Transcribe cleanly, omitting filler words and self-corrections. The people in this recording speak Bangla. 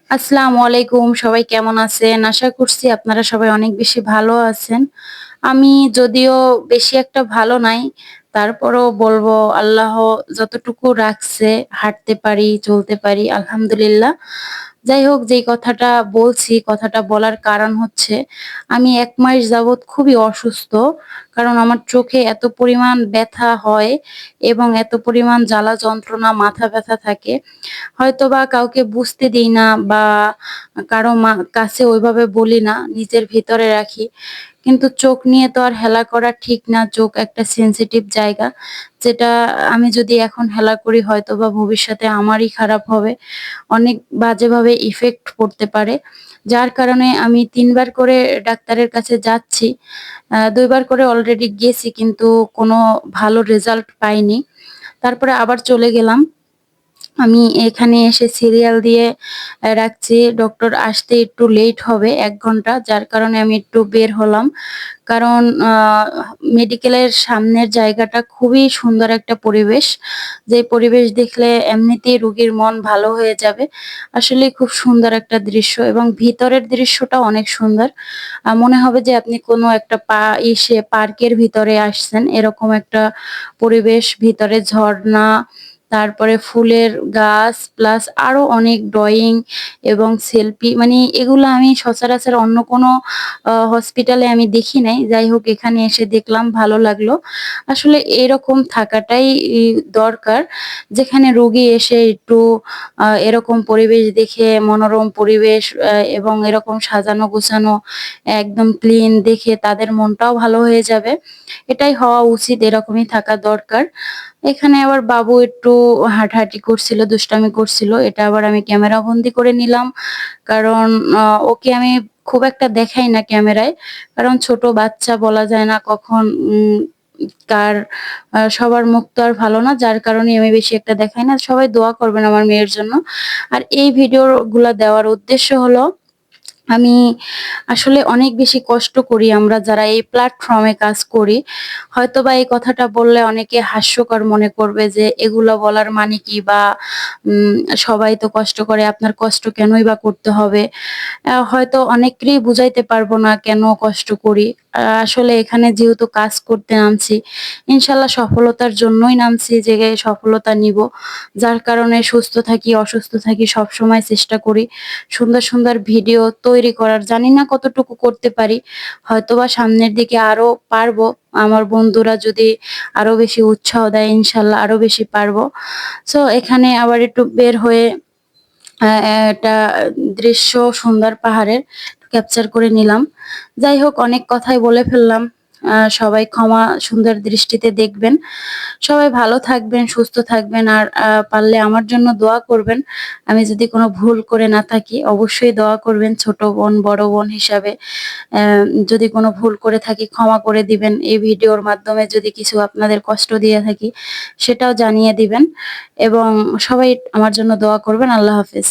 আসসালামু আলাইকুম। সবাই কেমন আছেন? আশা করছি আপনারা সবাই অনেক বেশি ভালো আছেন। আমি যদিও বেশি একটা ভালো নাই, তারপরও বলবো আল্লাহ যতটুকু রাখছে হাঁটতে পারি, চলতে পারি আলহামদুলিল্লাহ। যাই হোক যেই কথাটা বলছি, কথাটা বলার কারণ হচ্ছে আমি ১ মাস যাবৎ খুবই অসুস্থ। কারণ আমার চোখে এত পরিমাণ ব্যথা হয় এবং এত পরিমাণ জ্বালা যন্ত্রণা, মাথা ব্যথা থাকে হয়তোবা কাউকে বুঝতে দেই না বা কারো কাছে ওইভাবে বলি না, নিজের ভিতরে রাখি। কিন্তু চোখ নিয়ে তো আর হেলা করা ঠিক না। চোখ একটা সেনসিটিভ জায়গা। যেটা আমি যদি এখন হেলা করি হয়তোবা ভবিষ্যতে আমারই খারাপ হবে। অনেক বাজেভাবে ইফেক্ট পড়তে পারে। যার কারণে আমি ৩ বার করে ডাক্তারের কাছে যাচ্ছি। ২ বার করে অলরেডি গেছি কিন্তু কোনো ভালো রেজাল্ট পাইনি। তারপরে আবার চলে গেলাম। আমি এখানে এসে সিরিয়াল দিয়ে রাখছি। ডক্টর আসতে একটু লেট হবে ১ ঘন্টা। যার কারণে আমি একটু বের হলাম। কারণ মেডিকেলের সামনের জায়গাটা খুবই সুন্দর একটা পরিবেশ। যে পরিবেশ দেখলে এমনিতেই রোগীর মন ভালো হয়ে যাবে। আসলেই খুব সুন্দর একটা দৃশ্য এবং ভিতরের দৃশ্যটাও অনেক সুন্দর। মনে হবে যে আপনি কোনো একটা পার্কের ভিতরে আসছেন। এরকম একটা পরিবেশ, ভিতরে ঝর্ণা তারপরে ফুলের গাছ প্লাস আরো অনেক ড্রয়িং এবং সেলফি মানে এগুলো আমি সচরাচর অন্য কোনো হসপিটালে আমি দেখি নাই। যাই হোক এখানে এসে দেখলাম ভালো লাগলো। আসলে এরকম থাকাটাই দরকার। যেখানে রোগী এসে একটু এরকম পরিবেশ দেখে মনোরম পরিবেশ এবং এরকম সাজানো গোছানো একদম ক্লিন দেখে তাদের মনটাও ভালো হয়ে যাবে। এটাই হওয়া উচিত, এরকমই থাকা দরকার। এখানে আবার বাবু একটু হাঁটাহাঁটি করছিল, দুষ্টামি করছিল। এটা আবার আমি ক্যামেরাবন্দি করে নিলাম। কারণ ওকে আমি খুব একটা দেখাই না ক্যামেরায়। কারণ ছোট বাচ্চা বলা যায় না কখন কার সবার মুখ তো আর ভালো না। যার কারণে আমি বেশি একটা দেখাই না। সবাই দোয়া করবেন আমার মেয়ের জন্য। আর এই ভিডিওগুলা দেওয়ার উদ্দেশ্য হলো আমি আসলে অনেক বেশি কষ্ট করি আমরা যারা এই প্ল্যাটফর্মে কাজ করি। হয়তোবা এই কথাটা বললে অনেকে হাস্যকর মনে করবে যে এগুলা বলার মানে কি বা উম সবাই তো কষ্ট করে আপনার কষ্ট কেনই বা করতে হবে? হয়তো অনেককেই বুঝাইতে পারবো না কেন কষ্ট করি। আসলে এখানে যেহেতু কাজ করতে নামছি, ইনশাআল্লাহ সফলতার জন্যই নামছি যে সফলতা নিবো। যার কারণে সুস্থ থাকি, অসুস্থ থাকি সবসময় চেষ্টা করি সুন্দর, সুন্দর ভিডিও তৈরি করার। জানি না কতটুকু করতে পারি। হয়তোবা সামনের দিকে আরো পারবো। আমার বন্ধুরা যদি আরো বেশি উৎসাহ দেয় ইনশাআল্লাহ আরো বেশি পারবো। সো এখানে আবার একটু বের হয়ে একটা দৃশ্য সুন্দর পাহাড়ের ক্যাপচার করে নিলাম। যাই হোক অনেক কথাই বলে ফেললাম। সবাই ক্ষমা সুন্দর দৃষ্টিতে দেখবেন। সবাই ভালো থাকবেন, সুস্থ থাকবেন আর পারলে আমার জন্য দোয়া করবেন। আমি যদি কোনো ভুল করে না থাকি অবশ্যই দোয়া করবেন ছোট বোন, বড় বোন হিসাবে। অ্যা যদি কোনো ভুল করে থাকি ক্ষমা করে দিবেন। এই ভিডিওর মাধ্যমে যদি কিছু আপনাদের কষ্ট দিয়ে থাকি সেটাও জানিয়ে দিবেন এবং সবাই আমার জন্য দোয়া করবেন। আল্লাহ হাফেজ।